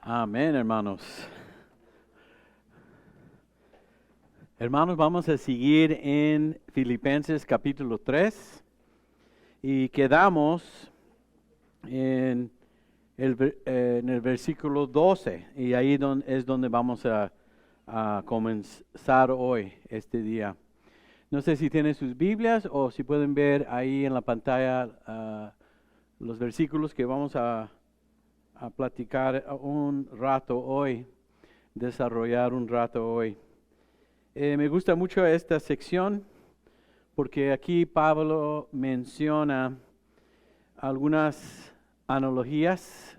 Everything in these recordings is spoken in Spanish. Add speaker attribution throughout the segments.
Speaker 1: Amén, hermanos. Hermanos, vamos a seguir en Filipenses capítulo 3 y quedamos en el versículo 12 y ahí es donde vamos a comenzar hoy, este día. No sé si tienen sus Biblias o si pueden ver ahí en la pantalla los versículos que vamos a platicar un rato hoy, desarrollar un rato hoy. Me gusta mucho esta sección porque aquí Pablo menciona algunas analogías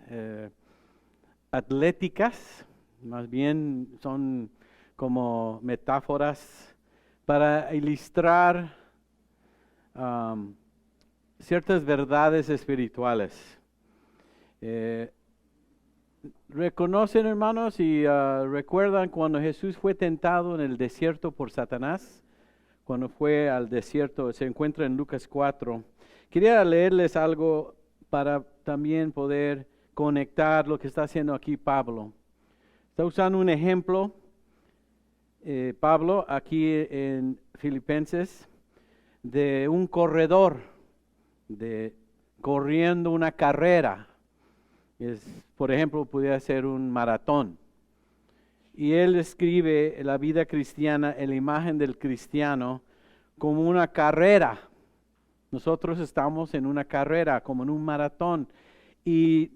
Speaker 1: atléticas, más bien son como metáforas para ilustrar ciertas verdades espirituales. ¿Reconocen, hermanos, y recuerdan cuando Jesús fue tentado en el desierto por Satanás? Cuando fue al desierto, se encuentra en Lucas 4. Quería leerles algo para también poder conectar lo que está haciendo aquí Pablo. Está usando un ejemplo, Pablo, aquí en Filipenses, de un corredor, corriendo una carrera. Por ejemplo, pudiera ser un maratón. Y él escribe la vida cristiana, la imagen del cristiano, como una carrera. Nosotros estamos en una carrera, como en un maratón. Y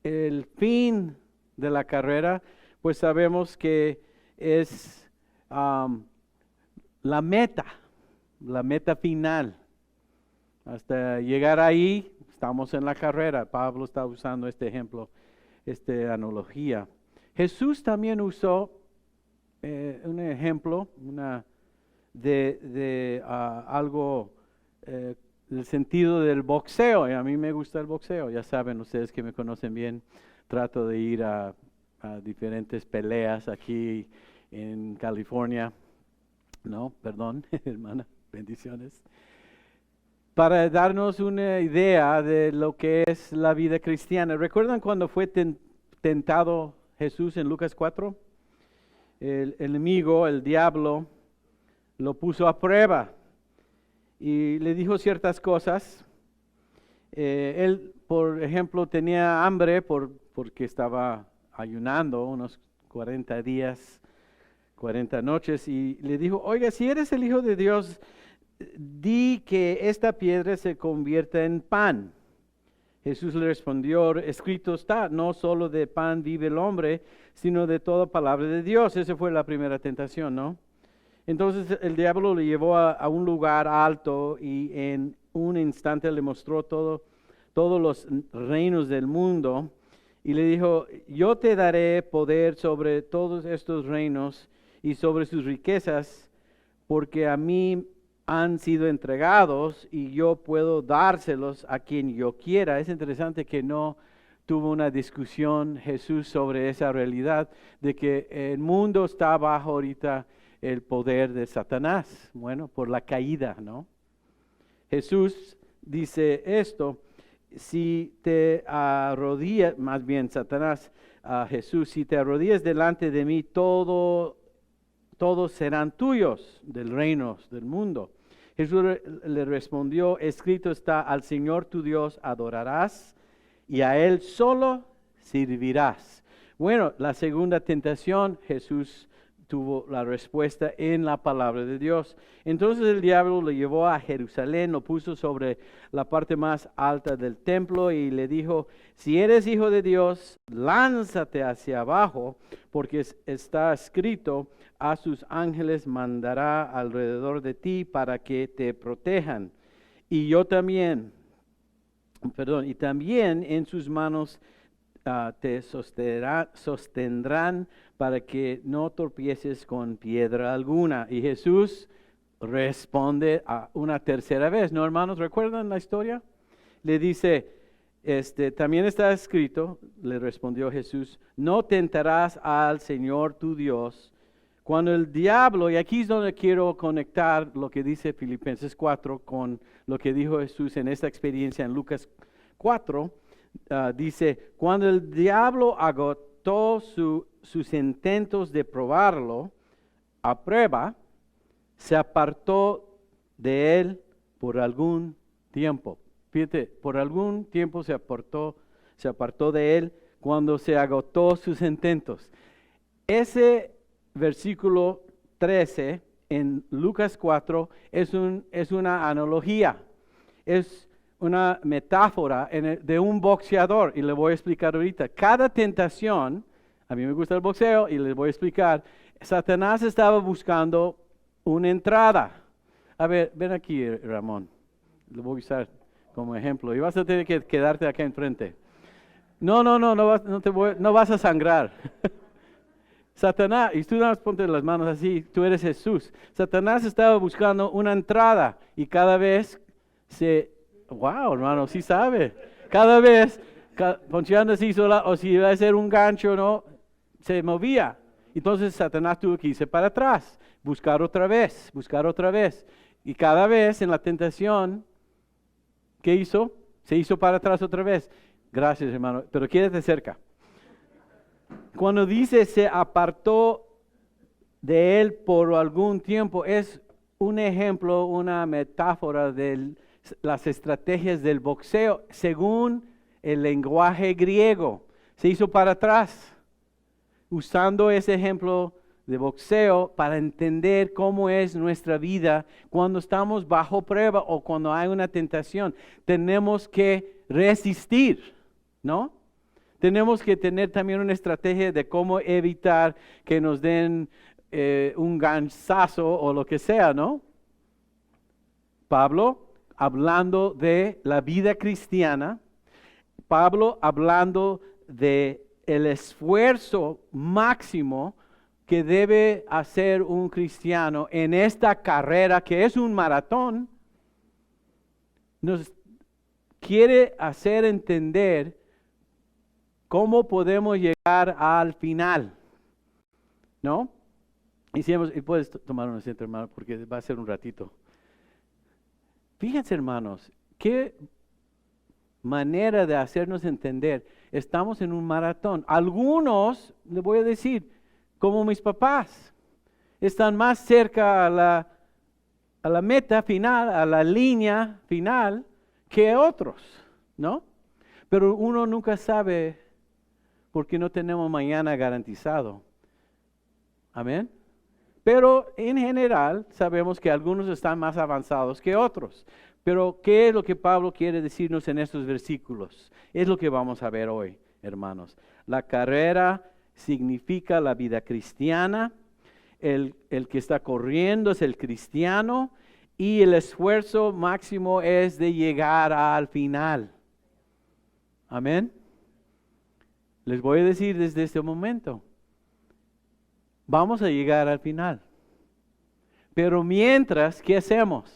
Speaker 1: el fin de la carrera, pues sabemos que es la meta final. Hasta llegar ahí, estamos en la carrera. Pablo está usando este ejemplo, esta analogía. Jesús también usó un ejemplo de algo del sentido del boxeo. Y a mí me gusta el boxeo. Ya saben, ustedes que me conocen bien, trato de ir a diferentes peleas aquí en California. No, perdón, hermana, bendiciones. Para darnos una idea de lo que es la vida cristiana. ¿Recuerdan cuando fue tentado Jesús en Lucas 4? El enemigo, el diablo, lo puso a prueba y le dijo ciertas cosas. Él, por ejemplo, tenía hambre porque estaba ayunando unos 40 días, 40 noches, y le dijo, oiga, si eres el Hijo de Dios, di que esta piedra se convierta en pan. Jesús le respondió, escrito está, no solo de pan vive el hombre, sino de toda palabra de Dios. Esa fue la primera tentación, ¿no? Entonces el diablo le llevó a un lugar alto y en un instante le mostró todos los reinos del mundo y le dijo, yo te daré poder sobre todos estos reinos y sobre sus riquezas, porque a mí han sido entregados y yo puedo dárselos a quien yo quiera. Es interesante que no tuvo una discusión Jesús sobre esa realidad de que el mundo está bajo ahorita el poder de Satanás, bueno, por la caída, ¿no? Jesús dice esto, si te arrodillas, más bien Satanás, a Jesús, si te arrodillas delante de mí, todos serán tuyos del reino del mundo. Jesús le respondió, escrito está, al Señor tu Dios adorarás y a Él solo servirás. Bueno, la segunda tentación, Jesús tuvo la respuesta en la palabra de Dios. Entonces el diablo lo llevó a Jerusalén, lo puso sobre la parte más alta del templo y le dijo, si eres hijo de Dios, lánzate hacia abajo, porque está escrito, a sus ángeles mandará alrededor de ti para que te protejan. Y también en sus manos te sostendrán para que no tropieces con piedra alguna. Y Jesús responde una tercera vez, ¿no, hermanos? ¿Recuerdan la historia? Le dice, también está escrito, le respondió Jesús, no tentarás al Señor tu Dios. Cuando el diablo, y aquí es donde quiero conectar lo que dice Filipenses 4 con lo que dijo Jesús en esta experiencia en Lucas 4, dice, cuando el diablo agotó sus intentos de probarlo a prueba, se apartó de él por algún tiempo. Fíjate, por algún tiempo se apartó de él cuando se agotó sus intentos. Ese versículo 13 en Lucas 4 es una analogía, es una metáfora de un boxeador, y le voy a explicar ahorita. Cada tentación, a mí me gusta el boxeo y les voy a explicar, Satanás estaba buscando una entrada. A ver, ven aquí, Ramón, lo voy a usar como ejemplo, y vas a tener que quedarte acá enfrente. No vas a sangrar. Satanás, y tú nada más ponte las manos así, tú eres Jesús. Satanás estaba buscando una entrada y cada vez wow, hermano, sí sabe. Cada vez, ponchando así sola, o si iba a ser un gancho, no, se movía. Entonces Satanás tuvo que irse para atrás, buscar otra vez. Y cada vez en la tentación, ¿qué hizo? Se hizo para atrás otra vez. Gracias, hermano, pero quédate cerca. Cuando dice se apartó de él por algún tiempo, es un ejemplo, una metáfora de las estrategias del boxeo según el lenguaje griego. Se hizo para atrás, usando ese ejemplo de boxeo para entender cómo es nuestra vida cuando estamos bajo prueba o cuando hay una tentación. Tenemos que resistir, ¿no? Tenemos que tener también una estrategia de cómo evitar que nos den un ganchazo o lo que sea, ¿no? Pablo, hablando de la vida cristiana, Pablo hablando de el esfuerzo máximo que debe hacer un cristiano en esta carrera que es un maratón, nos quiere hacer entender cómo podemos llegar al final, ¿no? Y puedes tomar un asiento, hermano, porque va a ser un ratito. Fíjense, hermanos, qué manera de hacernos entender. Estamos en un maratón. Algunos, les voy a decir, como mis papás, están más cerca a la meta final, a la línea final, que otros, ¿no? Pero uno nunca sabe porque no tenemos mañana garantizado. Amén. Pero en general sabemos que algunos están más avanzados que otros. Pero ¿qué es lo que Pablo quiere decirnos en estos versículos? Es lo que vamos a ver hoy, hermanos. La carrera significa la vida cristiana. El que está corriendo es el cristiano. Y el esfuerzo máximo es de llegar al final. Amén. Les voy a decir desde este momento, vamos a llegar al final. Pero mientras, ¿qué hacemos?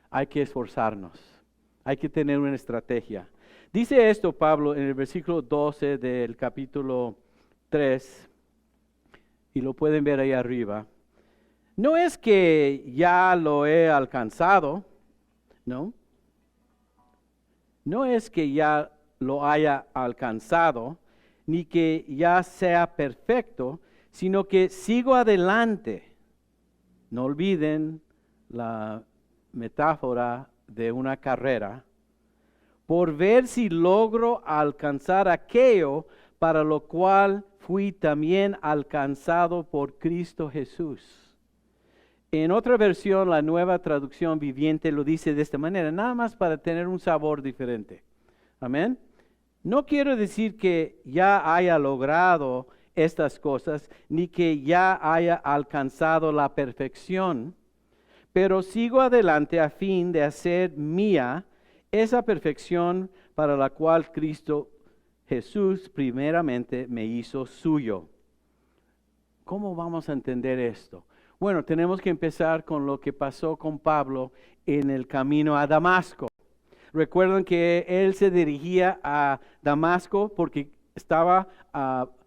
Speaker 1: Hay que esforzarnos, hay que tener una estrategia. Dice esto Pablo en el versículo 12 del capítulo 3, y lo pueden ver ahí arriba. No es que ya lo he alcanzado, ¿no? No es que ya lo haya alcanzado, ni que ya sea perfecto, sino que sigo adelante. No olviden la metáfora de una carrera, por ver si logro alcanzar aquello para lo cual fui también alcanzado por Cristo Jesús. En otra versión, la Nueva Traducción Viviente lo dice de esta manera, nada más para tener un sabor diferente. Amén. No quiero decir que ya haya logrado estas cosas, ni que ya haya alcanzado la perfección, pero sigo adelante a fin de hacer mía esa perfección para la cual Cristo Jesús primeramente me hizo suyo. ¿Cómo vamos a entender esto? Bueno, tenemos que empezar con lo que pasó con Pablo en el camino a Damasco. Recuerdan que él se dirigía a Damasco porque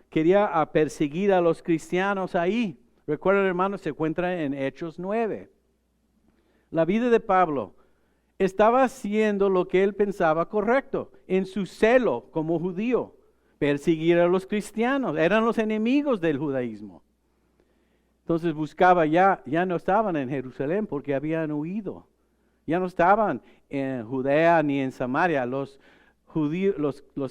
Speaker 1: quería perseguir a los cristianos ahí. Recuerdan, hermanos, se encuentra en Hechos 9. La vida de Pablo estaba haciendo lo que él pensaba correcto, en su celo como judío, perseguir a los cristianos, eran los enemigos del judaísmo. Entonces buscaba, ya no estaban en Jerusalén porque habían huido, ya no estaban en Judea ni en Samaria, los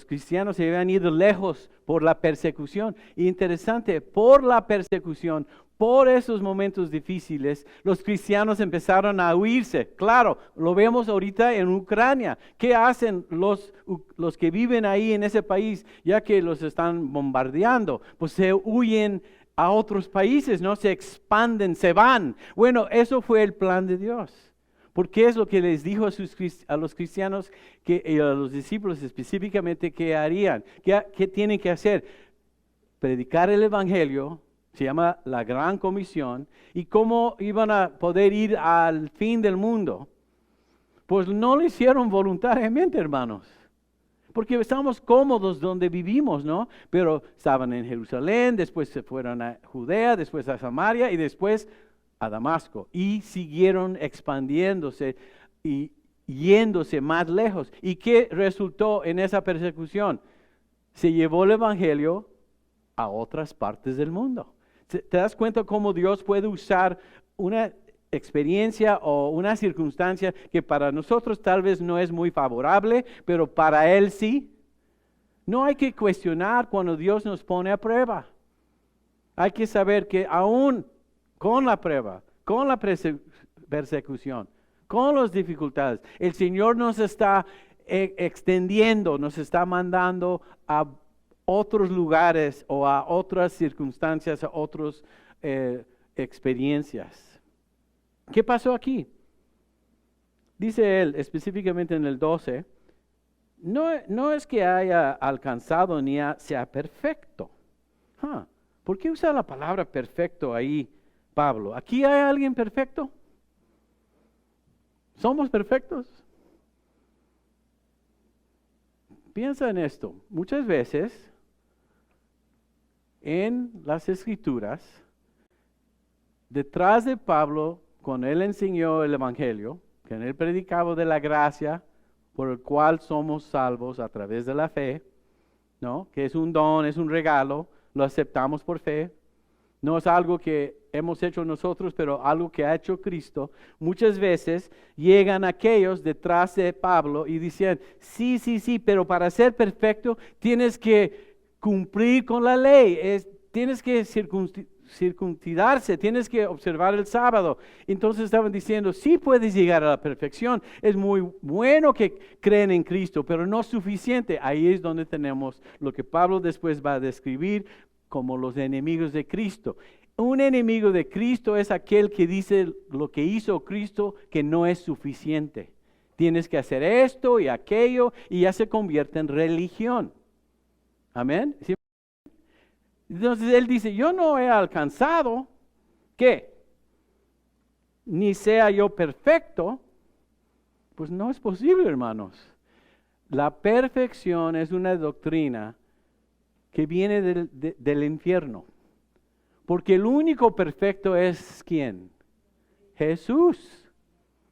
Speaker 1: cristianos se habían ido lejos por la persecución. Interesante, por la persecución, por esos momentos difíciles, los cristianos empezaron a huirse. Claro, lo vemos ahorita en Ucrania. ¿Qué hacen los que viven ahí en ese país, ya que los están bombardeando? Pues se huyen a otros países, no se expanden, se van. Bueno, eso fue el plan de Dios. Porque es lo que les dijo a los cristianos y a los discípulos específicamente que harían, qué tienen que hacer. Predicar el Evangelio, se llama la Gran Comisión, y cómo iban a poder ir al fin del mundo. Pues no lo hicieron voluntariamente, hermanos. Porque estamos cómodos donde vivimos, ¿no? Pero estaban en Jerusalén, después se fueron a Judea, después a Samaria y después a Damasco, y siguieron expandiéndose y yéndose más lejos. ¿Y qué resultó en esa persecución? Se llevó el Evangelio a otras partes del mundo. ¿Te das cuenta cómo Dios puede usar una experiencia o una circunstancia que para nosotros tal vez no es muy favorable, pero para Él sí? No hay que cuestionar cuando Dios nos pone a prueba. Hay que saber que aún con la prueba, con la persecución, con las dificultades, el Señor nos está extendiendo, nos está mandando a otros lugares o a otras circunstancias, a otras experiencias. ¿Qué pasó aquí? Dice él específicamente en el 12, no es que haya alcanzado ni sea perfecto. ¿Por qué usa la palabra perfecto ahí, Pablo? ¿Aquí hay alguien perfecto? ¿Somos perfectos? Piensa en esto. Muchas veces en las Escrituras, detrás de Pablo, cuando él enseñó el Evangelio, que él predicaba de la gracia por el cual somos salvos a través de la fe, ¿no? Que es un don, es un regalo, lo aceptamos por fe. No es algo que hemos hecho nosotros, pero algo que ha hecho Cristo. Muchas veces llegan aquellos detrás de Pablo y dicen, sí, pero para ser perfecto tienes que cumplir con la ley, tienes que circuncidarse, tienes que observar el sábado. Entonces estaban diciendo, sí puedes llegar a la perfección, es muy bueno que creen en Cristo, pero no suficiente. Ahí es donde tenemos lo que Pablo después va a describir como los enemigos de Cristo. Un enemigo de Cristo es aquel que dice lo que hizo Cristo que no es suficiente. Tienes que hacer esto y aquello y ya se convierte en religión. Amén. ¿Sí? Entonces él dice, yo no he alcanzado, ¿qué? Ni sea yo perfecto. Pues no es posible, hermanos. La perfección es una doctrina que viene del infierno. Porque el único perfecto es ¿quién? Jesús.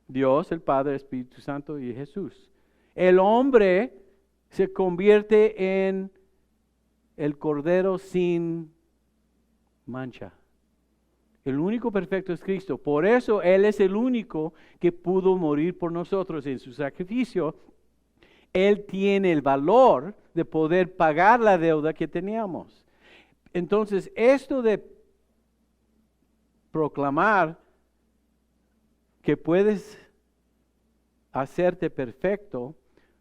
Speaker 1: Dios, el Padre, Espíritu Santo y Jesús. El hombre se convierte en el Cordero sin mancha. El único perfecto es Cristo. Por eso Él es el único que pudo morir por nosotros en su sacrificio. Él tiene el valor de poder pagar la deuda que teníamos. Entonces, esto de proclamar que puedes hacerte perfecto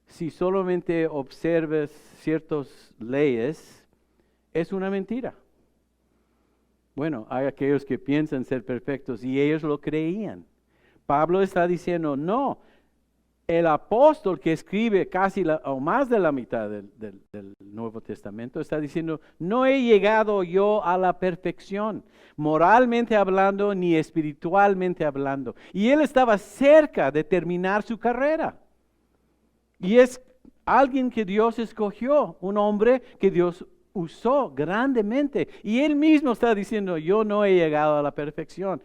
Speaker 1: si solamente observes ciertas leyes, es una mentira. Bueno, hay aquellos que piensan ser perfectos y ellos lo creían. Pablo está diciendo, no. El apóstol que escribe casi o más de la mitad del Nuevo Testamento está diciendo, no he llegado yo a la perfección, moralmente hablando ni espiritualmente hablando. Y él estaba cerca de terminar su carrera. Y es alguien que Dios escogió, un hombre que Dios usó grandemente. Y él mismo está diciendo, yo no he llegado a la perfección.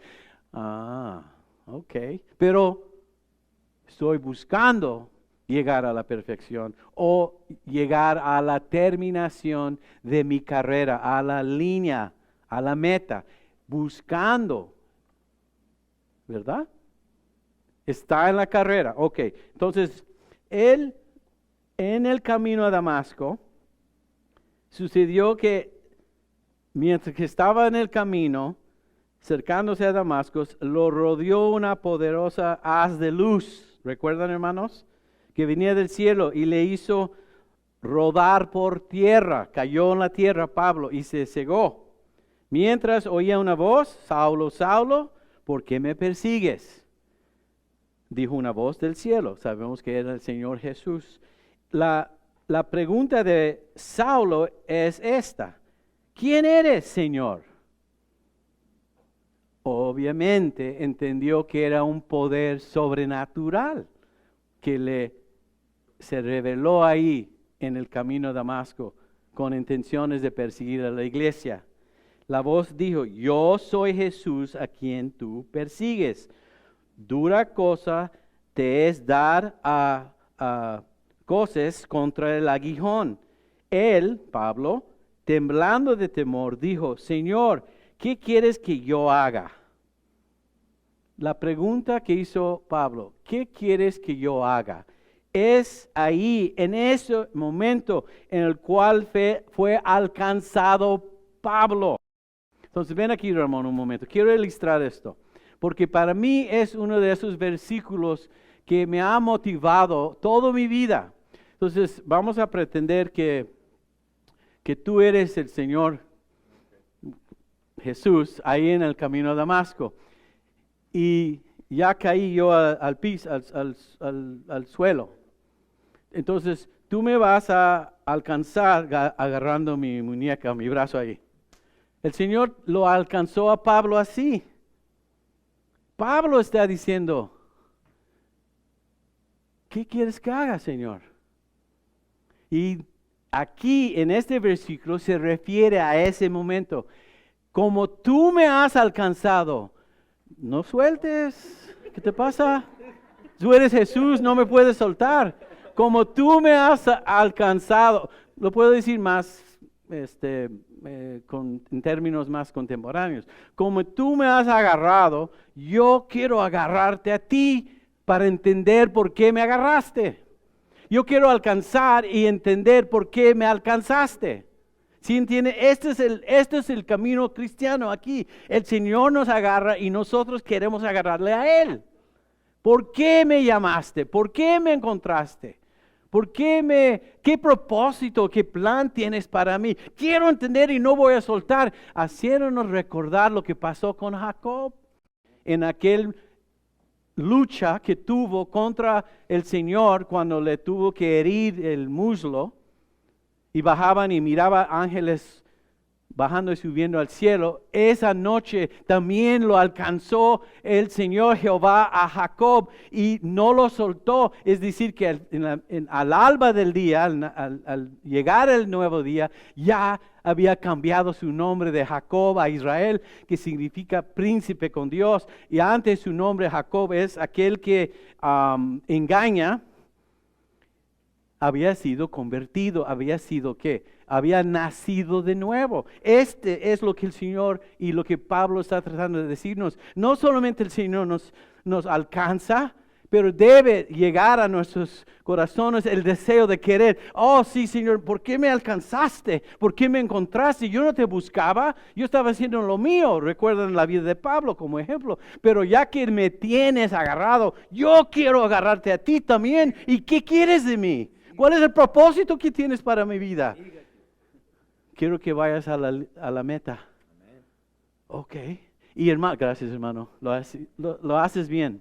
Speaker 1: Ok, pero Estoy buscando llegar a la perfección o llegar a la terminación de mi carrera, a la línea, a la meta, buscando, ¿verdad? Está en la carrera, ok. Entonces, él en el camino a Damasco, sucedió que mientras que estaba en el camino, acercándose a Damasco, lo rodeó una poderosa haz de luz. ¿Recuerdan, hermanos? Que venía del cielo y le hizo rodar por tierra. Cayó en la tierra Pablo y se cegó. Mientras oía una voz: Saulo, Saulo, ¿por qué me persigues? Dijo una voz del cielo. Sabemos que era el Señor Jesús. La pregunta de Saulo es esta: ¿quién eres, Señor? Obviamente entendió que era un poder sobrenatural que se reveló ahí en el camino a Damasco con intenciones de perseguir a la iglesia. La voz dijo: yo soy Jesús a quien tú persigues. Dura cosa te es dar a coces contra el aguijón. Él, Pablo, temblando de temor, dijo: Señor, ¿qué quieres que yo haga? La pregunta que hizo Pablo: ¿qué quieres que yo haga? Es ahí, en ese momento en el cual fue alcanzado Pablo. Entonces ven aquí, Ramón, un momento. Quiero ilustrar esto, porque para mí es uno de esos versículos que me ha motivado toda mi vida. Entonces vamos a pretender que tú eres el Señor Jesús ahí en el camino a Damasco. Y ya caí yo al piso, al suelo. Entonces tú me vas a alcanzar agarrando mi muñeca, mi brazo ahí. El Señor lo alcanzó a Pablo así. Pablo está diciendo: ¿qué quieres que haga, Señor? Y aquí en este versículo se refiere a ese momento. Como tú me has alcanzado, no sueltes. ¿Qué te pasa? Tú eres Jesús, no me puedes soltar. Como tú me has alcanzado, lo puedo decir más, en términos más contemporáneos. Como tú me has agarrado, yo quiero agarrarte a ti para entender por qué me agarraste. Yo quiero alcanzar y entender por qué me alcanzaste. ¿Sí entiende? Este es el camino cristiano aquí. El Señor nos agarra y nosotros queremos agarrarle a Él. ¿Por qué me llamaste? ¿Por qué me encontraste? ¿Qué propósito, qué plan tienes para mí? Quiero entender y no voy a soltar. Haciéndonos recordar lo que pasó con Jacob en aquel lucha que tuvo contra el Señor cuando le tuvo que herir el muslo. Y bajaban y miraba ángeles bajando y subiendo al cielo. Esa noche también lo alcanzó el Señor Jehová a Jacob y no lo soltó. Es decir, que al alba del día, al llegar el nuevo día, ya había cambiado su nombre de Jacob a Israel, que significa príncipe con Dios. Y antes su nombre Jacob es aquel que engaña. Había sido convertido, había sido ¿qué? Había nacido de nuevo. Este es lo que el Señor y lo que Pablo está tratando de decirnos. No solamente el Señor nos alcanza, pero debe llegar a nuestros corazones el deseo de querer. Oh, sí, Señor, ¿por qué me alcanzaste? ¿Por qué me encontraste? Yo no te buscaba, yo estaba haciendo lo mío. Recuerdan la vida de Pablo como ejemplo. Pero ya que me tienes agarrado, yo quiero agarrarte a ti también. ¿Y qué quieres de mí? ¿Cuál es el propósito que tienes para mi vida? Quiero que vayas a la meta. Ok. Y hermano, gracias hermano, lo haces bien.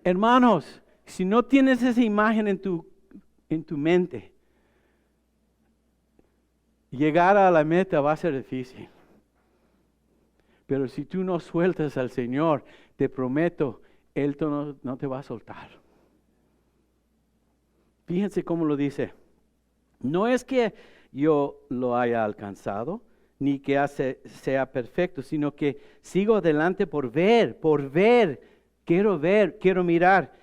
Speaker 1: Hermanos, si no tienes esa imagen en tu mente, llegar a la meta va a ser difícil. Pero si tú no sueltas al Señor, te prometo, Él no te va a soltar. Fíjense cómo lo dice. No es que yo lo haya alcanzado, ni que sea perfecto, sino que sigo adelante por ver, quiero mirar.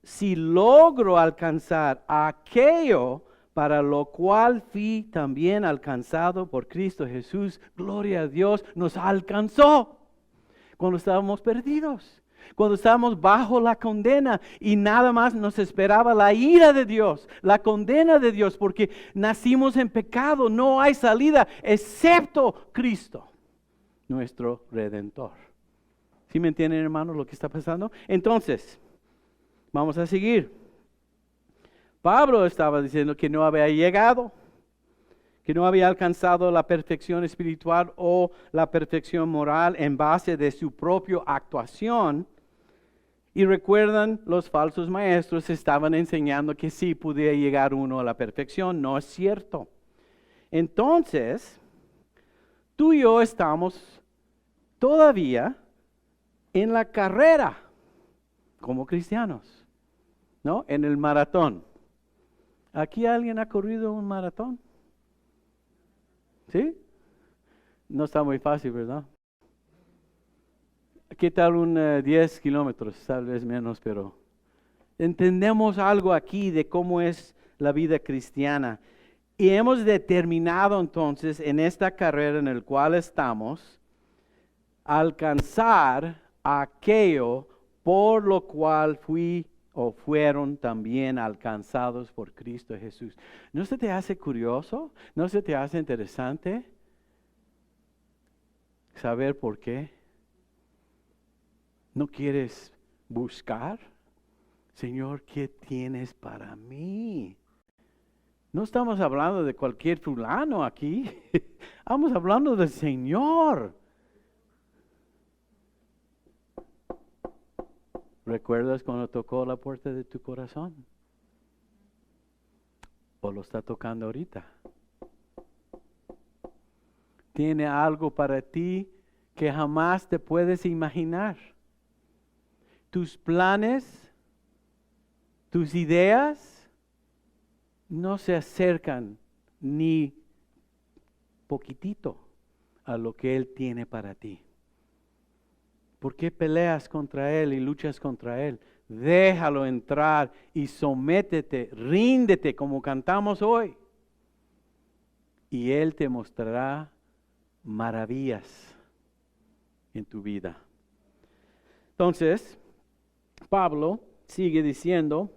Speaker 1: si logro alcanzar aquello para lo cual fui también alcanzado por Cristo Jesús, gloria a Dios, nos alcanzó cuando estábamos perdidos, cuando estábamos bajo la condena y nada más nos esperaba la ira de Dios, la condena de Dios, porque nacimos en pecado, no hay salida excepto Cristo, nuestro Redentor. ¿Sí me entienden, hermanos, lo que está pasando? Entonces, vamos a seguir. Pablo estaba diciendo que no había llegado, que no había alcanzado la perfección espiritual o la perfección moral en base de su propia actuación. Y recuerdan, los falsos maestros estaban enseñando que sí podía llegar uno a la perfección. No es cierto. Entonces, tú y yo estamos todavía en la carrera como cristianos, ¿no? En el maratón. ¿Aquí alguien ha corrido un maratón? ¿Sí? No está muy fácil, ¿verdad? ¿Qué tal un 10 kilómetros? Tal vez menos, pero entendemos algo aquí de cómo es la vida cristiana. Y hemos determinado entonces en esta carrera en la cual estamos, alcanzar aquello por lo cual fui o fueron también alcanzados por Cristo Jesús. ¿No se te hace curioso? ¿No se te hace interesante saber por qué? ¿No quieres buscar? Señor, ¿qué tienes para mí? No estamos hablando de cualquier fulano aquí. Estamos hablando del Señor. ¿Recuerdas cuando tocó la puerta de tu corazón? ¿O lo está tocando ahorita? Tiene algo para ti que jamás te puedes imaginar. Tus planes, tus ideas, no se acercan ni poquitito a lo que Él tiene para ti. ¿Por qué peleas contra Él y luchas contra Él? Déjalo entrar y sométete, ríndete como cantamos hoy. Y Él te mostrará maravillas en tu vida. Entonces, Pablo sigue diciendo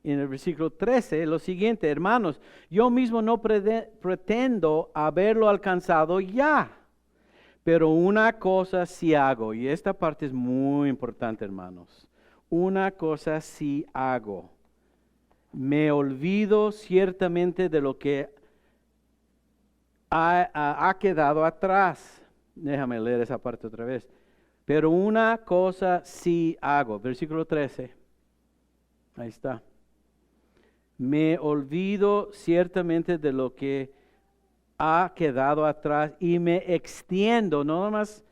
Speaker 1: en el versículo 13 lo siguiente: hermanos, yo mismo no pretendo haberlo alcanzado ya. Pero una cosa sí hago, y esta parte es muy importante, hermanos. Una cosa sí hago. Me olvido ciertamente de lo que ha quedado atrás. Déjame leer esa parte otra vez. Pero una cosa sí hago. Versículo 13. Ahí está. Me olvido ciertamente de lo que ha quedado atrás y me extiendo, no nada más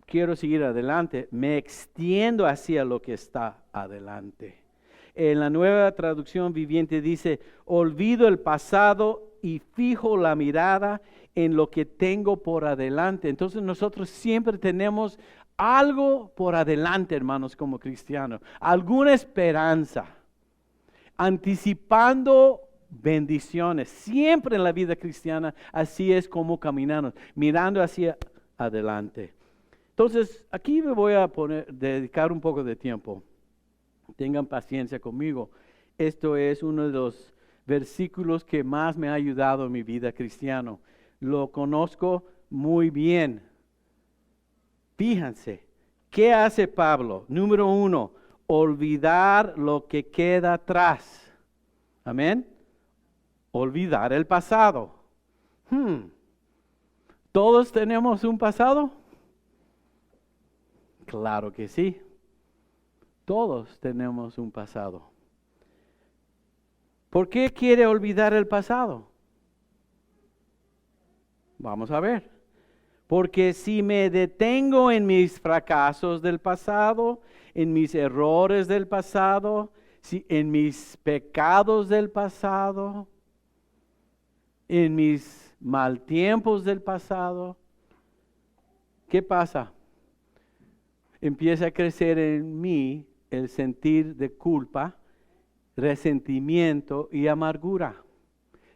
Speaker 1: quiero seguir adelante, me extiendo hacia lo que está adelante. En la Nueva Traducción Viviente dice: olvido el pasado y fijo la mirada en lo que tengo por adelante. Entonces nosotros siempre tenemos algo por adelante, hermanos, como cristianos, alguna esperanza, anticipando bendiciones. Siempre en la vida cristiana así es como caminamos, mirando hacia adelante. Entonces, aquí me voy a dedicar un poco de tiempo. Tengan paciencia conmigo. Esto es uno de los versículos que más me ha ayudado en mi vida cristiana. Lo conozco muy bien. Fíjense, ¿qué hace Pablo? Número 1, olvidar lo que queda atrás. Amén. Olvidar el pasado. ¿Todos tenemos un pasado? Claro que sí. Todos tenemos un pasado. ¿Por qué quiere olvidar el pasado? Vamos a ver. Porque si me detengo en mis fracasos del pasado, en mis errores del pasado, en mis pecados del pasado, en mis mal tiempos del pasado, ¿qué pasa? Empieza a crecer en mí el sentir de culpa, resentimiento y amargura.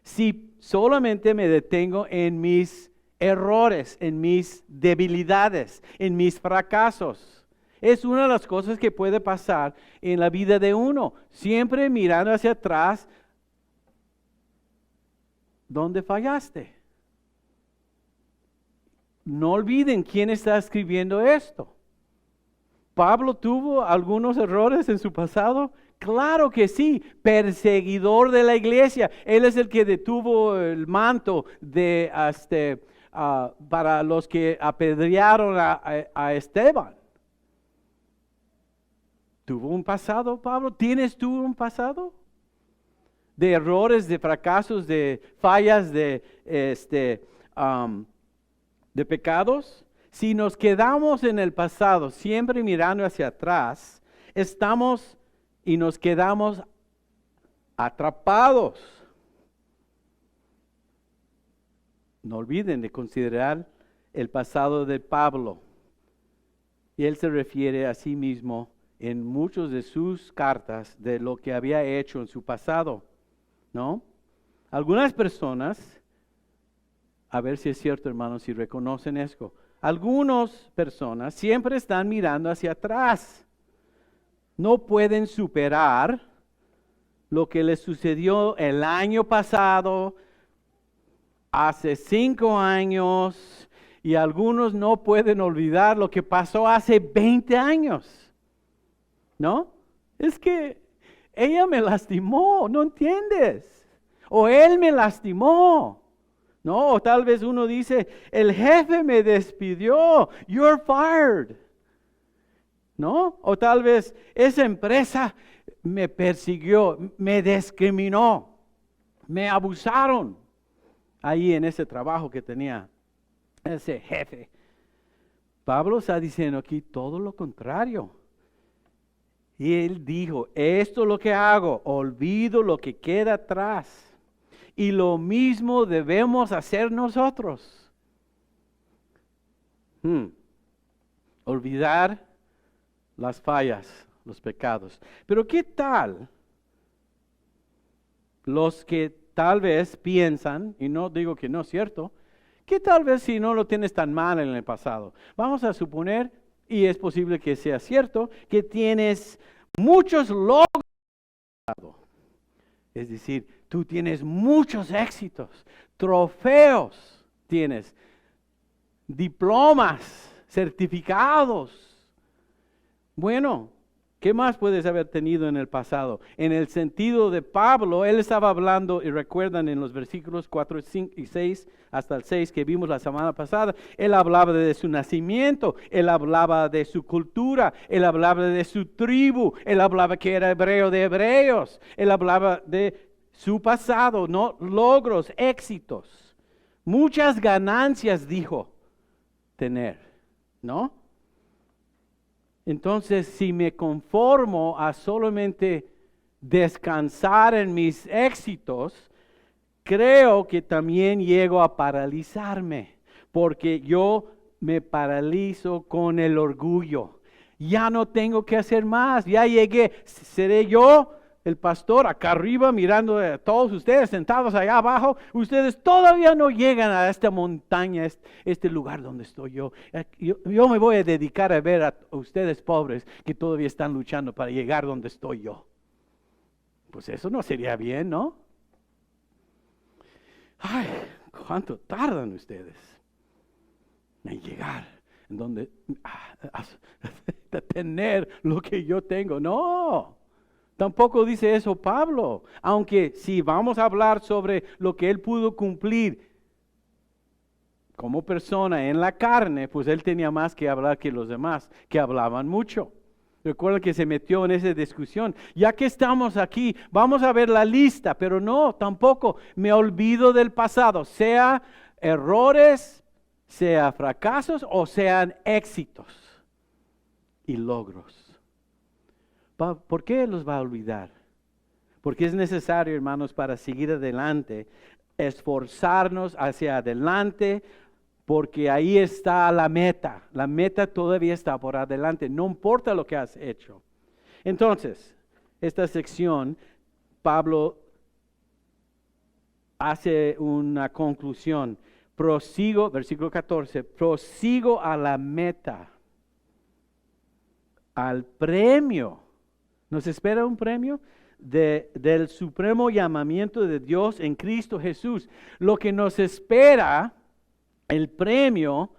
Speaker 1: Si solamente me detengo en mis errores, en mis debilidades, en mis fracasos. Es una de las cosas que puede pasar en la vida de uno. Siempre mirando hacia atrás, ¿dónde fallaste? No olviden quién está escribiendo esto. ¿Pablo tuvo algunos errores en su pasado? Claro que sí, perseguidor de la iglesia. Él es el que detuvo el manto de para los que apedrearon a Esteban. ¿Tuvo un pasado, Pablo? ¿Tienes tú un pasado? De errores, de fracasos, de fallas, de pecados. Si nos quedamos en el pasado, siempre mirando hacia atrás, estamos y nos quedamos atrapados. No olviden de considerar el pasado de Pablo. Y él se refiere a sí mismo en muchas de sus cartas de lo que había hecho en su pasado, ¿no? Algunas personas, a ver si es cierto, hermanos, si reconocen esto. Algunas personas siempre están mirando hacia atrás. No pueden superar lo que les sucedió el año pasado, hace 5 años, y algunos no pueden olvidar lo que pasó hace 20 años. ¿No? Es que ella me lastimó, ¿no entiendes? O él me lastimó. No, o tal vez uno dice, el jefe me despidió, you're fired. ¿No? O tal vez esa empresa me persiguió, me discriminó, me abusaron ahí en ese trabajo que tenía ese jefe. Pablo está diciendo aquí todo lo contrario. Y él dijo, esto es lo que hago, olvido lo que queda atrás. Y lo mismo debemos hacer nosotros. Olvidar las fallas, los pecados. Pero ¿qué tal los que tal vez piensan, y no digo que no es cierto, que tal vez si no lo tienes tan mal en el pasado? Vamos a suponer, y es posible que sea cierto, que tienes muchos logros. Es decir, tú tienes muchos éxitos, trofeos tienes, diplomas, certificados. Bueno, ¿qué más puedes haber tenido en el pasado? En el sentido de Pablo, él estaba hablando, y recuerdan en los versículos 4, 5 y 6, hasta el 6 que vimos la semana pasada, él hablaba de su nacimiento, él hablaba de su cultura, él hablaba de su tribu, él hablaba que era hebreo de hebreos, él hablaba de su pasado, ¿no? Logros, éxitos, muchas ganancias dijo tener, ¿no? Entonces, si me conformo a solamente descansar en mis éxitos, creo que también llego a paralizarme, porque yo me paralizo con el orgullo. Ya no tengo que hacer más, ya llegué, seré yo el pastor acá arriba mirando a todos ustedes sentados allá abajo. Ustedes todavía no llegan a esta montaña, este lugar donde estoy yo. Yo me voy a dedicar a ver a ustedes pobres que todavía están luchando para llegar donde estoy yo. Pues eso no sería bien, ¿no? Ay, ¿cuánto tardan ustedes en llegar en donde a tener lo que yo tengo? No. Tampoco dice eso Pablo, aunque si vamos a hablar sobre lo que él pudo cumplir como persona en la carne, pues él tenía más que hablar que los demás, que hablaban mucho. Recuerda que se metió en esa discusión. Ya que estamos aquí, vamos a ver la lista, pero no, tampoco me olvido del pasado, sea errores, sea fracasos o sean éxitos y logros. ¿Por qué los va a olvidar? Porque es necesario, hermanos, para seguir adelante, esforzarnos hacia adelante, porque ahí está la meta. La meta todavía está por adelante, no importa lo que has hecho. Entonces, esta sección, Pablo hace una conclusión. Prosigo, versículo 14, prosigo a la meta, al premio. ¿Nos espera un premio? Del supremo llamamiento de Dios en Cristo Jesús. Lo que nos espera, el premio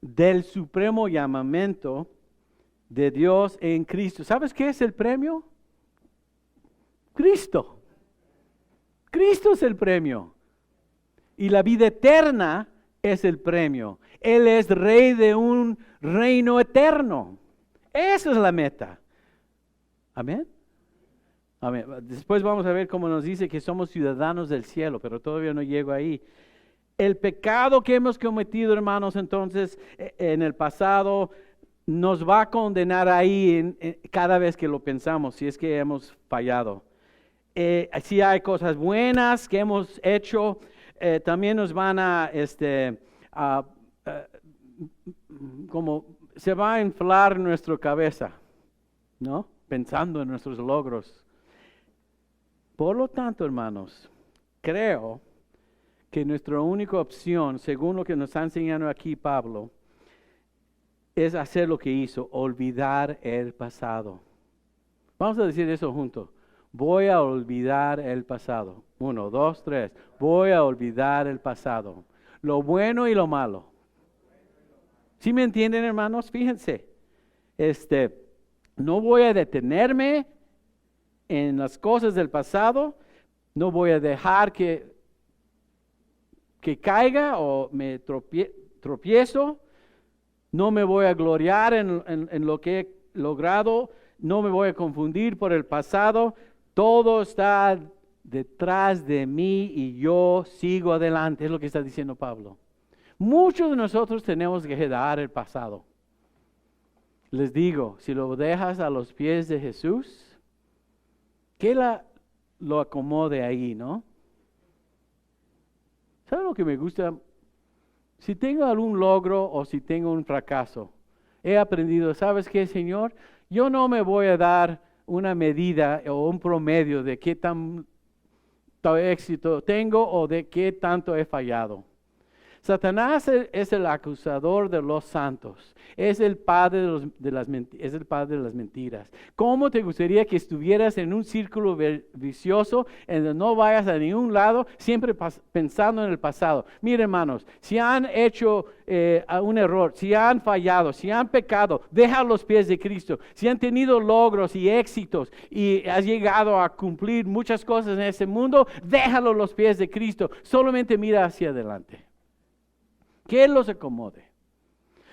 Speaker 1: del supremo llamamiento de Dios en Cristo. ¿Sabes qué es el premio? Cristo. Cristo es el premio. Y la vida eterna es el premio. Él es rey de un reino eterno. Esa es la meta. Amén. Amén. Después vamos a ver cómo nos dice que somos ciudadanos del cielo, pero todavía no llego ahí. El pecado que hemos cometido, hermanos, entonces, en el pasado, nos va a condenar ahí cada vez que lo pensamos, si es que hemos fallado. Si hay cosas buenas que hemos hecho, también nos van como se va a inflar nuestra cabeza, ¿no? Pensando en nuestros logros. Por lo tanto, hermanos, creo que nuestra única opción, según lo que nos está enseñando aquí Pablo, es hacer lo que hizo, olvidar el pasado. Vamos a decir eso juntos. Voy a olvidar el pasado. 1, 2, 3. Voy a olvidar el pasado. Lo bueno y lo malo. ¿Sí me entienden, hermanos? Fíjense. No voy a detenerme en las cosas del pasado. No voy a dejar que caiga o me tropiezo. No me voy a gloriar en lo que he logrado. No me voy a confundir por el pasado. Todo está detrás de mí y yo sigo adelante. Es lo que está diciendo Pablo. Muchos de nosotros tenemos que dejar el pasado. Les digo, si lo dejas a los pies de Jesús, que lo acomode ahí, ¿no? ¿Sabe lo que me gusta? Si tengo algún logro o si tengo un fracaso, he aprendido, ¿sabes qué, Señor? Yo no me voy a dar una medida o un promedio de qué tanto éxito tengo o de qué tanto he fallado. Satanás es el acusador de los santos, es el padre de las mentiras. ¿Cómo te gustaría que estuvieras en un círculo vicioso en donde no vayas a ningún lado, siempre pensando en el pasado? Mira, hermanos, si han hecho un error, si han fallado, si han pecado, deja a los pies de Cristo. Si han tenido logros y éxitos y has llegado a cumplir muchas cosas en ese mundo, déjalo a los pies de Cristo. Solamente mira hacia adelante. Que Él los acomode.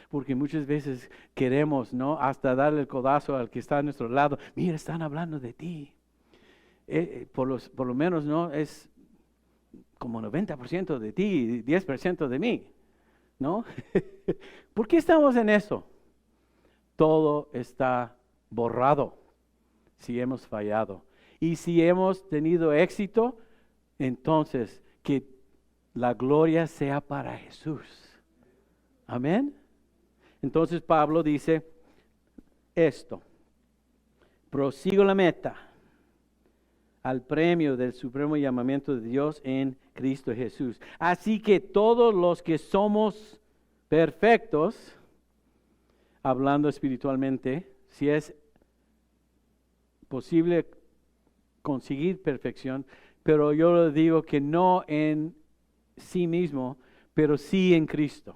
Speaker 1: Porque muchas veces queremos, ¿no? Hasta darle el codazo al que está a nuestro lado. Mira, están hablando de ti. Por lo menos, ¿no? Es como 90% de ti y 10% de mí, ¿no? ¿Por qué estamos en eso? Todo está borrado si hemos fallado. Y si hemos tenido éxito, entonces que la gloria sea para Jesús. Amén. Entonces Pablo dice esto. Prosigo la meta al premio del supremo llamamiento de Dios en Cristo Jesús. Así que todos los que somos perfectos, hablando espiritualmente, si es posible conseguir perfección, pero yo le digo que no en sí mismo, pero sí en Cristo.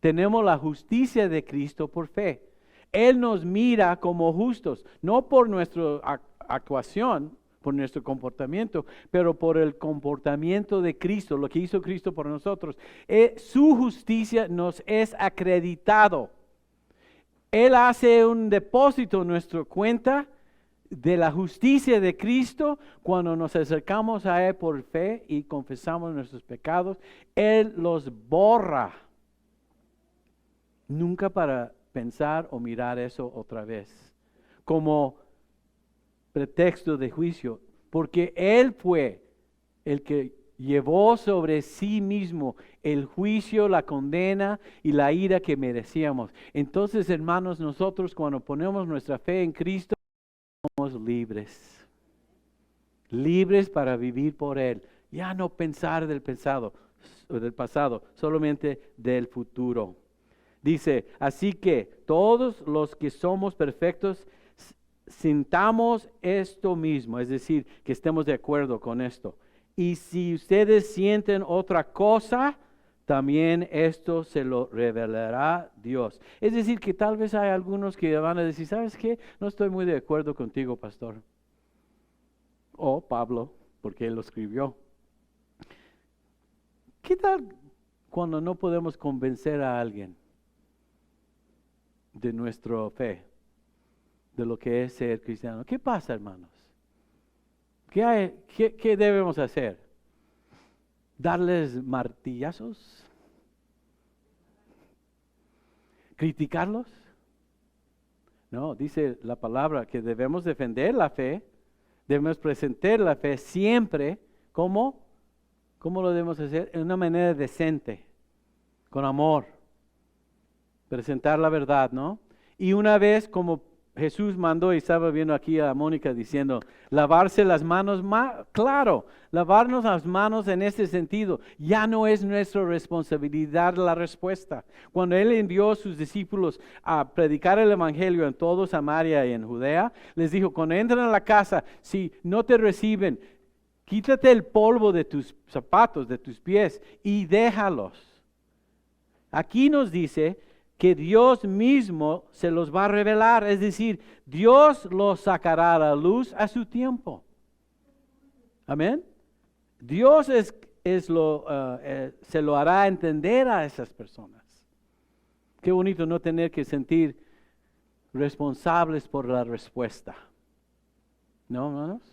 Speaker 1: Tenemos la justicia de Cristo por fe. Él nos mira como justos, no por nuestra actuación, por nuestro comportamiento, pero por el comportamiento de Cristo, lo que hizo Cristo por nosotros. Su justicia nos es acreditado. Él hace un depósito en nuestra cuenta de la justicia de Cristo cuando nos acercamos a Él por fe y confesamos nuestros pecados. Él los borra. Nunca para pensar o mirar eso otra vez como pretexto de juicio, porque Él fue el que llevó sobre sí mismo el juicio, la condena y la ira que merecíamos. Entonces, hermanos, nosotros cuando ponemos nuestra fe en Cristo, libres. Libres para vivir por Él. Ya no pensar del pasado, solamente del futuro. Dice, así que todos los que somos perfectos, sintamos esto mismo, es decir, que estemos de acuerdo con esto. Y si ustedes sienten otra cosa, también esto se lo revelará Dios. Es decir, que tal vez hay algunos que van a decir, ¿sabes qué? No estoy muy de acuerdo contigo, pastor. O Pablo, porque él lo escribió. ¿Qué tal cuando no podemos convencer a alguien de nuestra fe, de lo que es ser cristiano? ¿Qué pasa, hermanos? ¿Qué debemos hacer? ¿Darles martillazos? ¿Criticarlos? No, dice la palabra que debemos defender la fe, debemos presentar la fe siempre. ¿Cómo? ¿Cómo lo debemos hacer? En una manera decente, con amor. Presentar la verdad, ¿no? Y una vez, como Jesús mandó, y estaba viendo aquí a Mónica diciendo, lavarse las manos, claro, lavarnos las manos en este sentido, ya no es nuestra responsabilidad la respuesta. Cuando Él envió a sus discípulos a predicar el Evangelio en toda Samaria y en Judea, les dijo, cuando entran a la casa, si no te reciben, quítate el polvo de tus zapatos, de tus pies, y déjalos. Aquí nos dice que Dios mismo se los va a revelar, es decir, Dios los sacará a la luz a su tiempo. Amén. Dios se lo hará entender a esas personas. Qué bonito no tener que sentir responsables por la respuesta. ¿No, hermanos?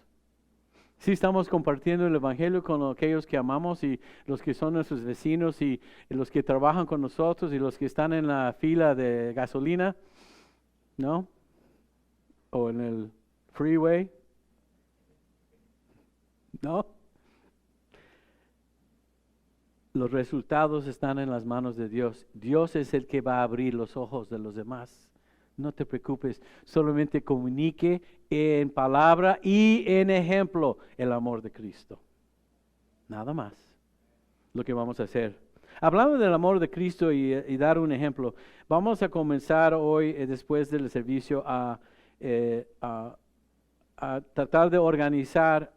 Speaker 1: Sí, estamos compartiendo el Evangelio con aquellos que amamos y los que son nuestros vecinos y los que trabajan con nosotros y los que están en la fila de gasolina, ¿no? O en el freeway, ¿no? Los resultados están en las manos de Dios. Dios es el que va a abrir los ojos de los demás. No te preocupes, solamente comunique en palabra y en ejemplo el amor de Cristo. Nada más lo que vamos a hacer. Hablando del amor de Cristo y dar un ejemplo, vamos a comenzar hoy, después del servicio, a tratar de organizar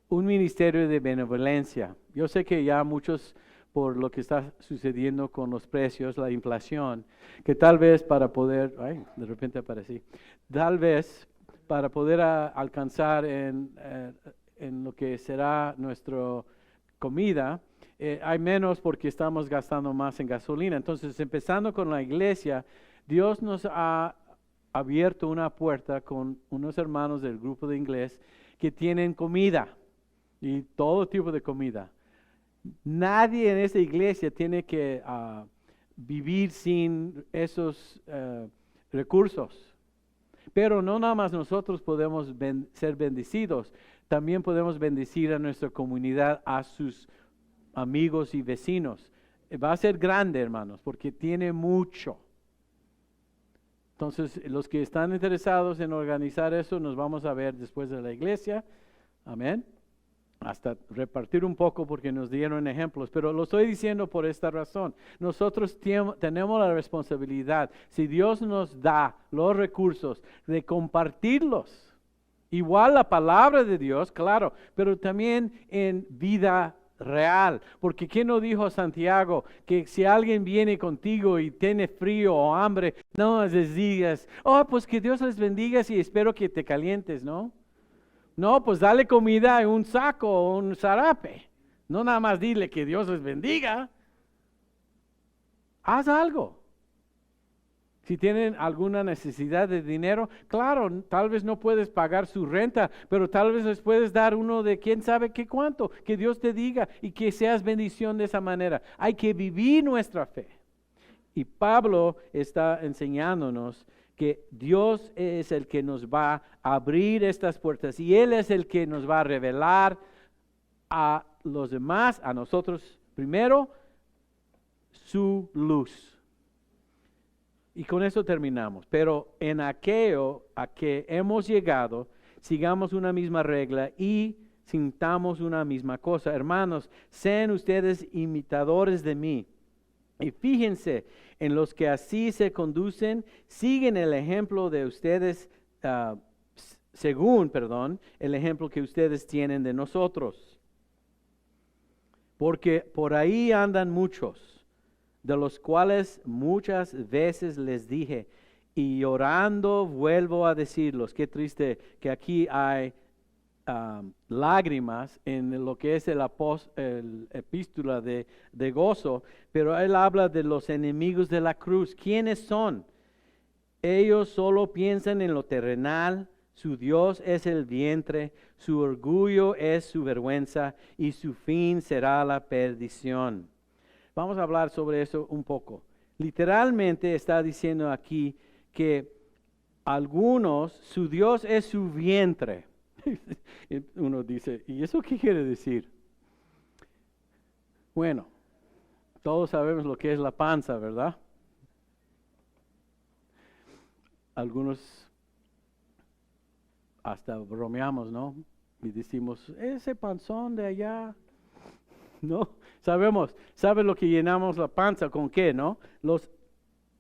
Speaker 1: un ministerio de benevolencia. Yo sé que ya muchos, por lo que está sucediendo con los precios, la inflación, que tal vez para poder, de repente aparecí, tal vez para poder alcanzar en lo que será nuestra comida, hay menos porque estamos gastando más en gasolina. Entonces, empezando con la iglesia, Dios nos ha abierto una puerta con unos hermanos del grupo de inglés que tienen comida y todo tipo de comida. Nadie en esta iglesia tiene que vivir sin esos recursos. Pero no nada más nosotros podemos ser bendecidos, también podemos bendecir a nuestra comunidad, a sus amigos y vecinos. Va a ser grande, hermanos, porque tiene mucho. Entonces, los que están interesados en organizar eso, nos vamos a ver después de la iglesia. Amén. Hasta repartir un poco porque nos dieron ejemplos, pero lo estoy diciendo por esta razón. Nosotros tenemos la responsabilidad, si Dios nos da los recursos, de compartirlos. Igual la palabra de Dios, claro, pero también en vida real. Porque ¿quién no dijo a Santiago que si alguien viene contigo y tiene frío o hambre, no les digas, pues que Dios les bendiga y espero que te calientes, ¿no? No, pues dale comida en un saco o un zarape. No nada más dile que Dios les bendiga. Haz algo. Si tienen alguna necesidad de dinero, claro, tal vez no puedes pagar su renta, pero tal vez les puedes dar uno de quién sabe qué cuánto, que Dios te diga y que seas bendición de esa manera. Hay que vivir nuestra fe. Y Pablo está enseñándonos que Dios es el que nos va a abrir estas puertas y Él es el que nos va a revelar a los demás, a nosotros primero, su luz. Y con eso terminamos. Pero en aquello a que hemos llegado, sigamos una misma regla y sintamos una misma cosa. Hermanos, sean ustedes imitadores de mí. Y fíjense en los que así se conducen, siguen el ejemplo de ustedes, el ejemplo que ustedes tienen de nosotros. Porque por ahí andan muchos, de los cuales muchas veces les dije, y llorando vuelvo a decirlos. Qué triste que aquí hay lágrimas en lo que es el epístola de gozo, pero él habla de los enemigos de la cruz. ¿Quiénes son? Ellos solo piensan en lo terrenal, su Dios es el vientre, su orgullo es su vergüenza y su fin será la perdición. Vamos a hablar sobre eso un poco. Literalmente está diciendo aquí que algunos, su Dios es su vientre. Uno dice, ¿y eso qué quiere decir? Bueno, todos sabemos lo que es la panza, ¿verdad? Algunos hasta bromeamos, ¿no? Y decimos, ese panzón de allá, ¿no? ¿Saben lo que llenamos la panza con qué, no? Los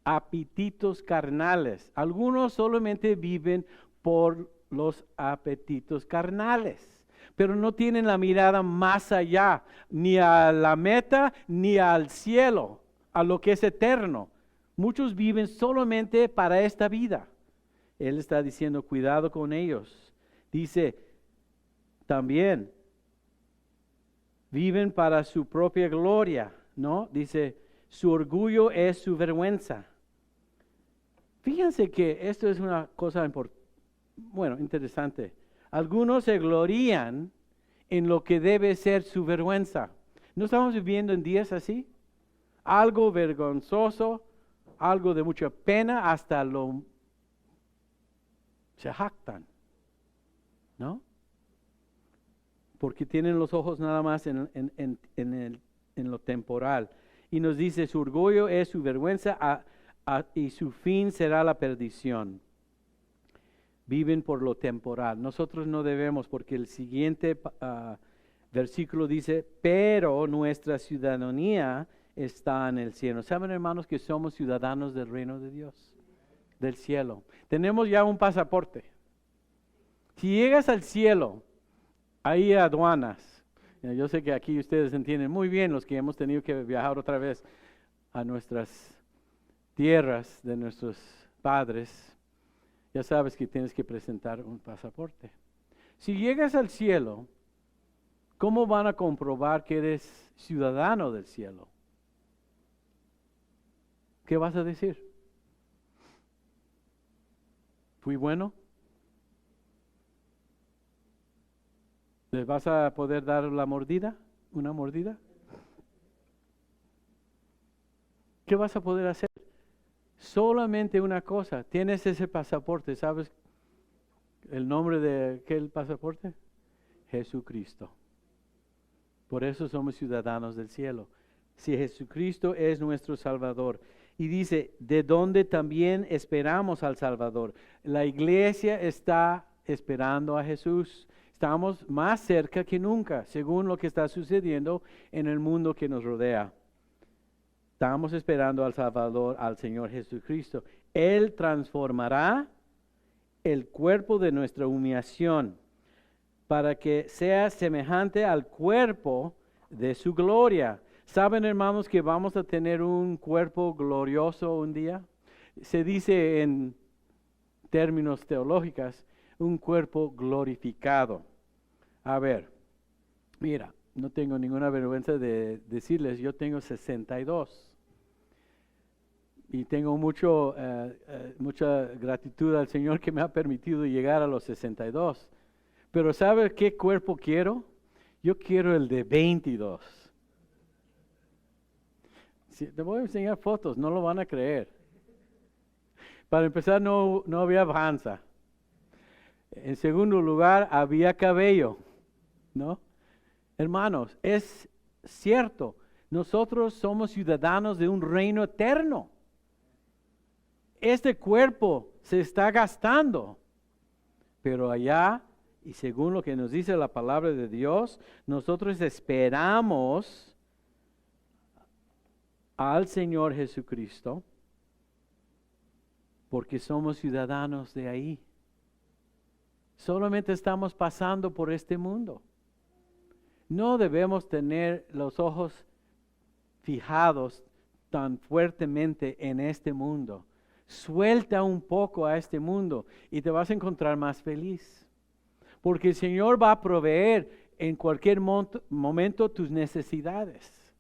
Speaker 1: apetitos carnales. Algunos solamente viven por los apetitos carnales, pero no tienen la mirada más allá, ni a la meta, ni al cielo, a lo que es eterno. Muchos viven solamente para esta vida. Él está diciendo, cuidado con ellos. Dice, también, viven para su propia gloria, ¿no? Dice, su orgullo es su vergüenza. Fíjense que esto es una cosa interesante. Algunos se glorían en lo que debe ser su vergüenza. ¿No estamos viviendo en días así? Algo vergonzoso, algo de mucha pena, hasta se jactan, ¿no? Porque tienen los ojos nada más en lo temporal. Y nos dice, su orgullo es su vergüenza y su fin será la perdición. Viven por lo temporal. Nosotros no debemos, porque el siguiente versículo dice, pero nuestra ciudadanía está en el cielo. ¿Saben, hermanos, que somos ciudadanos del reino de Dios, del cielo? Tenemos ya un pasaporte. Si llegas al cielo, hay aduanas. Yo sé que aquí ustedes entienden muy bien, los que hemos tenido que viajar otra vez a nuestras tierras de nuestros padres. Ya sabes que tienes que presentar un pasaporte. Si llegas al cielo, ¿cómo van a comprobar que eres ciudadano del cielo? ¿Qué vas a decir? ¿Fui bueno? ¿Les vas a poder dar la mordida? ¿Una mordida? ¿Qué vas a poder hacer? Solamente una cosa, tienes ese pasaporte, ¿sabes el nombre de aquel pasaporte? Jesucristo. Por eso somos ciudadanos del cielo. Si Jesucristo es nuestro Salvador. Y dice, de donde también esperamos al Salvador. La iglesia está esperando a Jesús. Estamos más cerca que nunca, según lo que está sucediendo en el mundo que nos rodea. Estamos esperando al Salvador, al Señor Jesucristo. Él transformará el cuerpo de nuestra humillación para que sea semejante al cuerpo de su gloria. ¿Saben, hermanos, que vamos a tener un cuerpo glorioso un día? Se dice en términos teológicos, un cuerpo glorificado. A ver, mira, no tengo ninguna vergüenza de decirles, yo tengo 62. Y tengo mucha gratitud al Señor que me ha permitido llegar a los 62. Pero ¿sabe qué cuerpo quiero? Yo quiero el de 22. Sí, te voy a enseñar fotos, no lo van a creer. Para empezar, no había panza. En segundo lugar, había cabello, ¿no? Hermanos, es cierto, nosotros somos ciudadanos de un reino eterno. Este cuerpo se está gastando, pero allá Y según lo que nos dice la palabra de Dios, nosotros esperamos al Señor Jesucristo porque somos ciudadanos de ahí. Solamente estamos pasando por este mundo. No debemos tener los ojos fijados tan fuertemente en este mundo. Suelta un poco a este mundo y te vas a encontrar más feliz. Porque el Señor va a proveer en cualquier momento tus necesidades.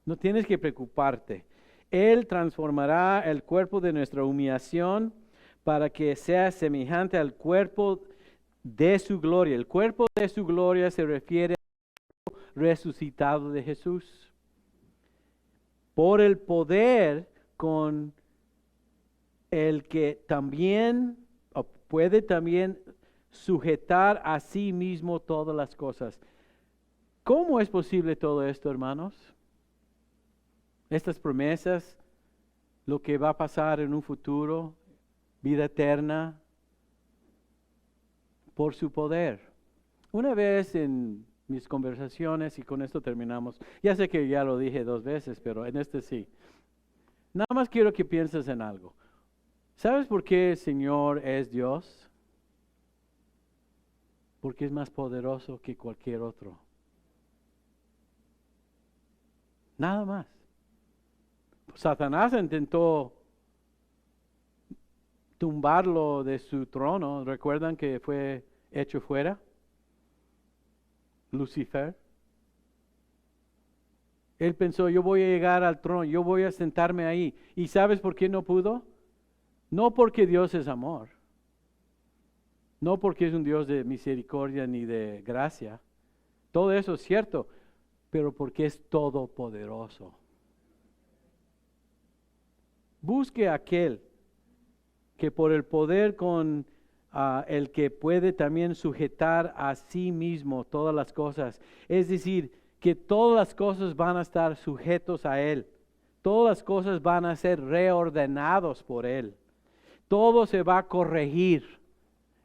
Speaker 1: No tienes que preocuparte. Él transformará el cuerpo de nuestra humillación para que sea semejante al cuerpo de su gloria. El cuerpo de su gloria se refiere al resucitado de Jesús. Por el poder con el que también puede también sujetar a sí mismo todas las cosas. ¿Cómo es posible todo esto, hermanos? Estas promesas, lo que va a pasar en un futuro, vida eterna, por su poder. Una vez en mis conversaciones, y con esto terminamos, ya sé que ya lo dije 2 veces, pero en este sí. Nada más quiero que pienses en algo. ¿Sabes por qué el Señor es Dios? Porque es más poderoso que cualquier otro. Nada más. Satanás intentó tumbarlo de su trono. ¿Recuerdan que fue hecho fuera? Lucifer. Él pensó, yo voy a llegar al trono, yo voy a sentarme ahí. ¿Y sabes por qué no pudo? No porque Dios es amor. No porque es un Dios de misericordia ni de gracia. Todo eso es cierto, pero porque es todopoderoso. Busque aquel que por el poder con el que puede también sujetar a sí mismo todas las cosas. Es decir, que todas las cosas van a estar sujetos a Él. Todas las cosas van a ser reordenados por Él. Todo se va a corregir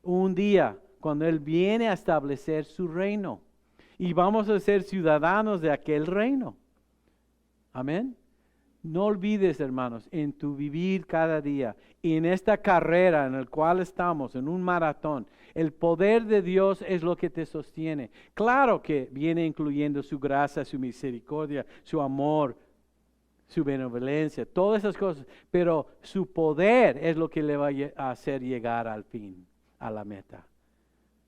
Speaker 1: un día cuando Él viene a establecer su reino. Y vamos a ser ciudadanos de aquel reino. Amén. No olvides, hermanos, en tu vivir cada día y en esta carrera en la cual estamos, en un maratón, el poder de Dios es lo que te sostiene. Claro que viene incluyendo su gracia, su misericordia, su amor, su benevolencia, todas esas cosas, pero su poder es lo que le va a hacer llegar al fin, a la meta.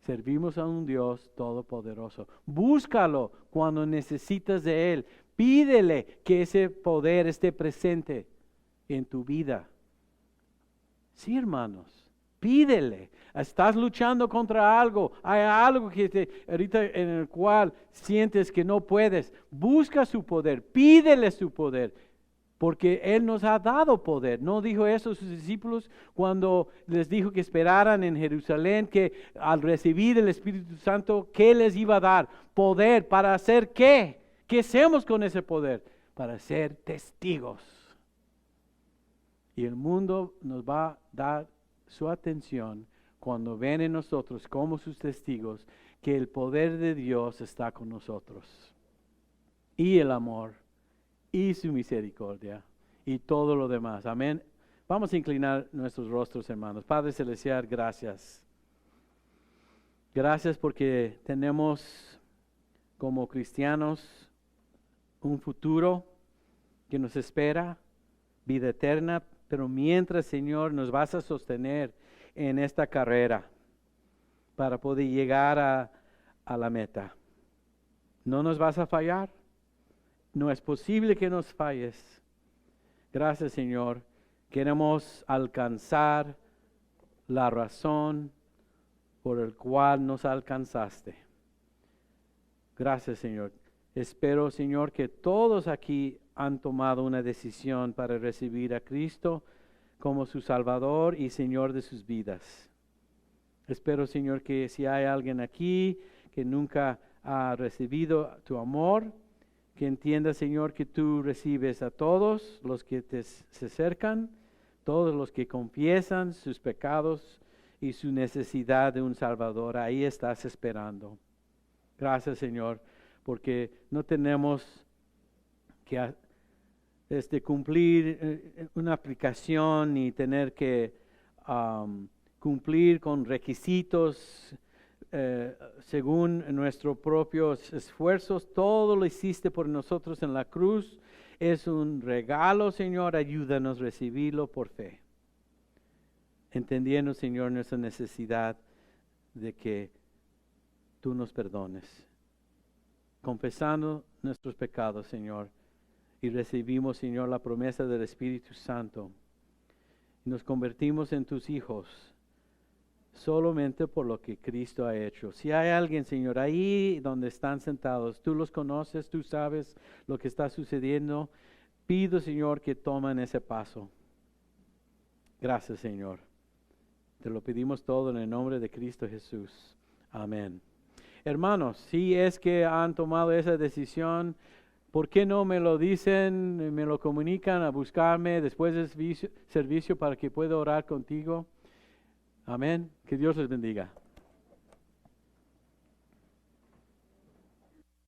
Speaker 1: Servimos a un Dios todopoderoso. Búscalo cuando necesitas de Él. Pídele que ese poder esté presente en tu vida. Sí, hermanos, pídele. Estás luchando contra algo. Hay algo que ahorita en el cual sientes que no puedes. Busca su poder. Pídele su poder. Porque Él nos ha dado poder. ¿No dijo eso a sus discípulos cuando les dijo que esperaran en Jerusalén, que al recibir el Espíritu Santo, ¿qué les iba a dar? Poder para hacer ¿qué? ¿Qué hacemos con ese poder? Para ser testigos. Y el mundo nos va a dar su atención cuando ven en nosotros como sus testigos que el poder de Dios está con nosotros. Y el amor, y su misericordia, y todo lo demás. Amén. Vamos a inclinar nuestros rostros, hermanos. Padre Celestial, gracias. Gracias porque tenemos como cristianos un futuro que nos espera, vida eterna, pero mientras, Señor, nos vas a sostener en esta carrera para poder llegar a la meta. No nos vas a fallar. No es posible que nos falles. Gracias, Señor. Queremos alcanzar la razón por el cual nos alcanzaste. Gracias, Señor. Espero, Señor, que todos aquí han tomado una decisión para recibir a Cristo como su Salvador y Señor de sus vidas. Espero, Señor, que si hay alguien aquí que nunca ha recibido tu amor, que entienda, Señor, que tú recibes a todos los que se acercan, todos los que confiesan sus pecados y su necesidad de un Salvador. Ahí estás esperando. Gracias, Señor, porque no tenemos que cumplir una aplicación ni tener que cumplir con requisitos según nuestros propios esfuerzos. Todo lo hiciste por nosotros en la cruz. Es un regalo, Señor. Ayúdanos a recibirlo por fe, entendiendo, Señor, nuestra necesidad de que tú nos perdones, confesando nuestros pecados, Señor, y recibimos, Señor, la promesa del Espíritu Santo. Nos convertimos en tus hijos solamente por lo que Cristo ha hecho. Si hay alguien, Señor, ahí donde están sentados, tú los conoces, tú sabes lo que está sucediendo, pido, Señor, que tomen ese paso. Gracias, Señor. Te lo pedimos todo en el nombre de Cristo Jesús. Amén. Hermanos, si es que han tomado esa decisión, ¿por qué no me lo dicen, me lo comunican a buscarme después del servicio para que pueda orar contigo? Amén. Que Dios les bendiga.